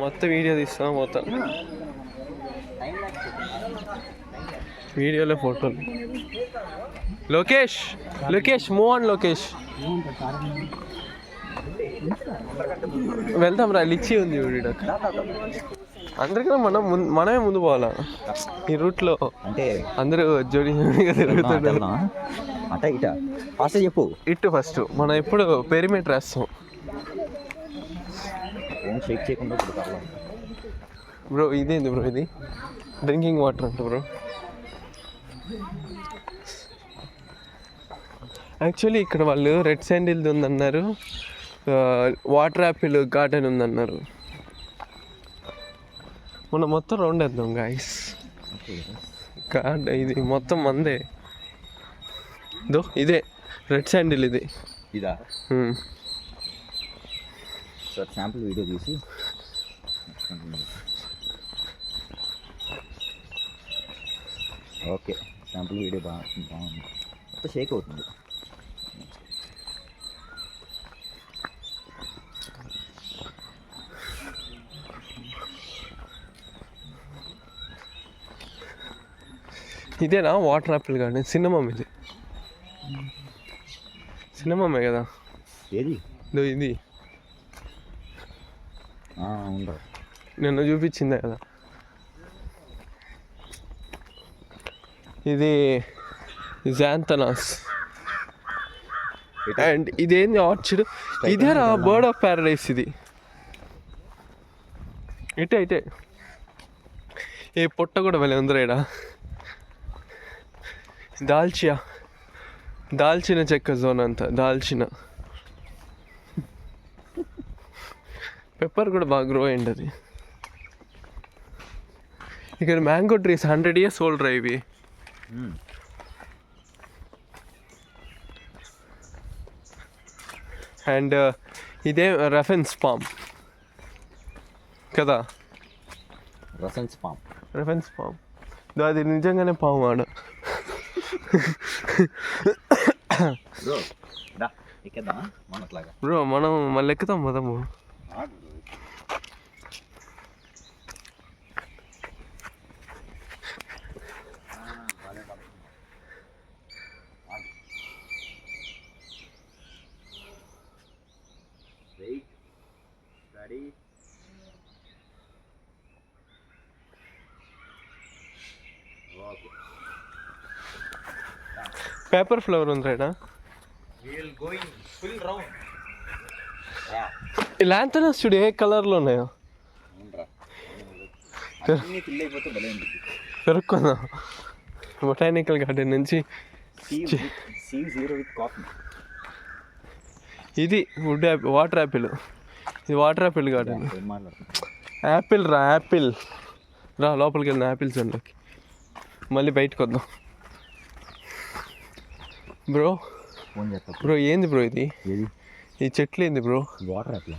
మొత్తం వీడియో తీస్తాం మొత్తం వీడియోలో ఫోటోలు. Lokesh move on Lokesh. వెళ్తాం రా, లిచ్చి ఉంది వీడియో. అందరికీ మనమే ముందు పోవాలా ఈ రూట్లో. అంటే అందరూ జోడి తిరుగుతుంటారు. చెప్పు ఇటు ఫస్ట్ మనం ఎప్పుడు పెరిమీటర్ వేస్తాం బ్రో. ఇదేంది బ్రో, ఇది డ్రింకింగ్ వాటర్ అంట బ్రో. యాక్చువల్లీ ఇక్కడ వాళ్ళు రెడ్ శాండిల్ది ఉందన్నారు, వాటర్ యాపిల్ గార్డెన్ ఉందన్నారు. మనం మొత్తం రౌండ్ వేద్దాం గాయస్. ఇది మొత్తం మందే. ఇదే రెడ్ శాండిల్, ఇదా సార్? శాంపుల్ వీడియో తీసి ఓకే. శాంపుల్ వీడియో బాగుంది, మొత్తం షేక్ అవుతుంది. ఇదేనా వాటర్ యాపిల్ గార్డెన్? సినిమా ఇది సినిమామే కదా ఏది? ఇది ఉండదు, నిన్న చూపించిందే కదా. ఇది జాంతనాస్ అండ్ ఇదేంది orchid. Idera bird of Paradise. ఇది ఇటే ఏ పొట్ట కూడా వెళ్ళి ఉందిరా ఈడ. దాల్చిన చెక్క జోన్ అంతా. పెప్పర్ కూడా బాగా గ్రో అయింది అది. ఇక్కడ మ్యాంగో ట్రీస్ 100 years ఓల్డ్ రా ఇవి. అండ్ ఇదే రెఫెన్స్ పామ్ కదా. రెఫెన్స్ పామ్ అది నిజంగానే పాము ఆడ. బ్రో మనం మళ్ళీ ఎక్కుతాం మొదము. పేపర్ ఫ్లవర్ ఉందిరా. లాంతనస్ చూడు ఏ కలర్లో ఉన్నాయో. పెరుక్కుందాం బొటానికల్ గార్డెన్ నుంచి. ఇది వుడ్ యాపిల్, వాటర్ యాపిల్. ఇది వాటర్ యాపిల్ గార్డెన్. యాపిల్ రా లోపలికి వెళ్ళిన యాపిల్ జోన్లోకి. మళ్ళీ బయటకు వద్దాం బ్రో. ఏంది బ్రో ఇది? ఈ చెట్లు ఏంది బ్రో? Water Apple.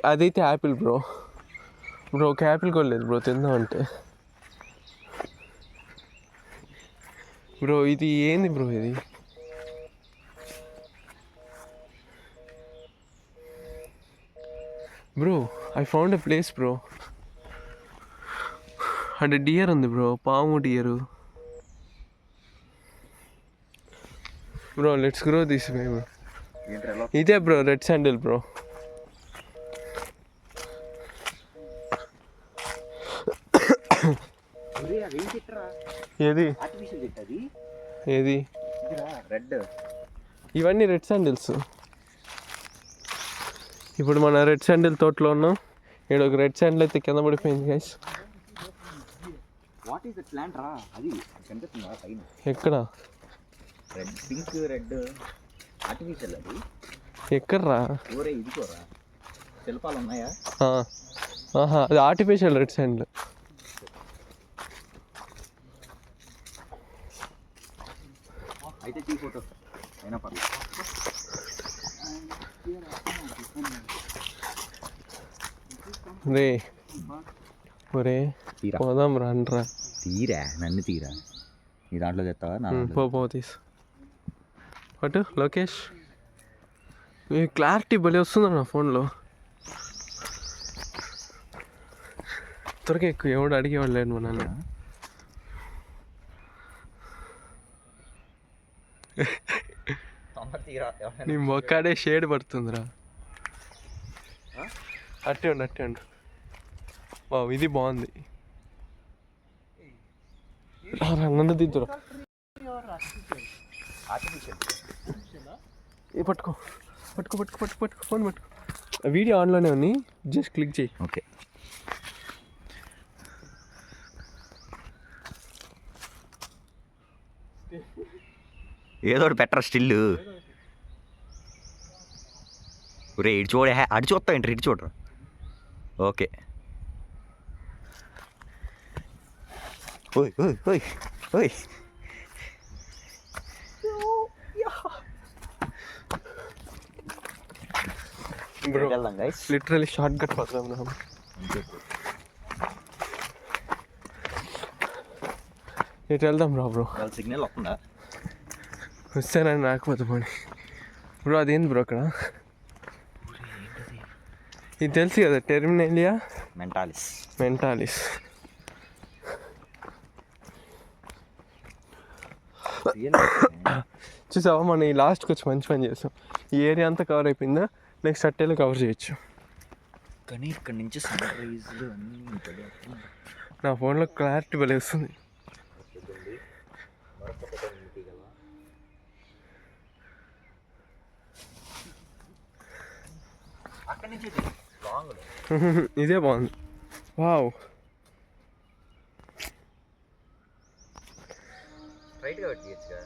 అదైతే యాపిల్ బ్రో. ఒక యాపిల్ కూడా లేదు బ్రో తిందాం అంటే. బ్రో ఇది ఏంది బ్రో? ఇది bro I found a place bro. అంటే డియర్ ఉంది బ్రో, పాము dear. Bro let's grow this way bro. ఇదే బ్రో రెడ్ శాండిల్ బ్రో. ఏది రెడ్? ఇవన్నీ రెడ్ శాండిల్స్. ఇప్పుడు మన రెడ్ శాండిల్ తోటలో ఉన్నాం. ఇక్కడ ఒక రెడ్ శాండిల్ అయితే కింద పడిపోయింది గైస్. ఎక్కడ? Red, pink, red artificial. అది ఎక్కడ్రా? ఇదికోరా శిల్పాలు ఉన్నాయా? అది ఆర్టిఫిషియల్ రెడ్ శాండిల్. అయితే తీ ఫోటో అయినా పర్లేదు. ఒరే పోదాం రండ్రా. తీరా నన్ను తీరా. నీ దాంట్లో చెప్తావా? పో తీసు అటు లోకేష్. క్లారిటీ భలే వస్తుంది నా ఫోన్లో. త్వరగా ఎక్కువ ఎవడు అడిగేవాళ్ళు లేడు మనల్ని. నీ మొక్కాడే షేడ్ పడుతుందిరా. అట్టే ఉండు. బాబు ఇది బాగుంది. నన్ను దిద్దురా. పట్టుకో ఫోన్ పట్టుకో. వీడియో ఆన్లోనే ఉంది, జస్ట్ క్లిక్ చేయి. ఓకే. ఏదో ఒకటి పెట్టరా స్టిల్. ఒరే ఇటు చూడే, అటు చూస్తావు ఏంటి, ఇటు చూడరా. ఓకే. ఓయ్ ఓయ్ ఓయ్ ఓయ్. బ్రో లిటరలీ షార్ట్ కట్ పడతాం రా. ఎటు వెళ్దాం రా బ్రో? సిగ్నల్ వస్తుందా? వస్తేనని రాకపోతే పోనీ. బ్రో అదేంది బ్రో అక్కడ? ఇది తెలుసు కదా, టెర్మినేలియా మెంటాలిస్. చూసావా, మనం ఈ లాస్ట్కి వచ్చి మంచి పని చేస్తాం. ఈ ఏరియా అంతా కవర్ అయిపోయిందా, నెక్స్ట్ అట్టేలో కవర్ చేయొచ్చు. కానీ ఇక్కడ నుంచి సన్ రైజ్ నా ఫోన్లో క్లారిటీ భలే వస్తుంది. ఇదే బాగుంది. వావ్. రైట్గా పెట్టియచ్చుగా.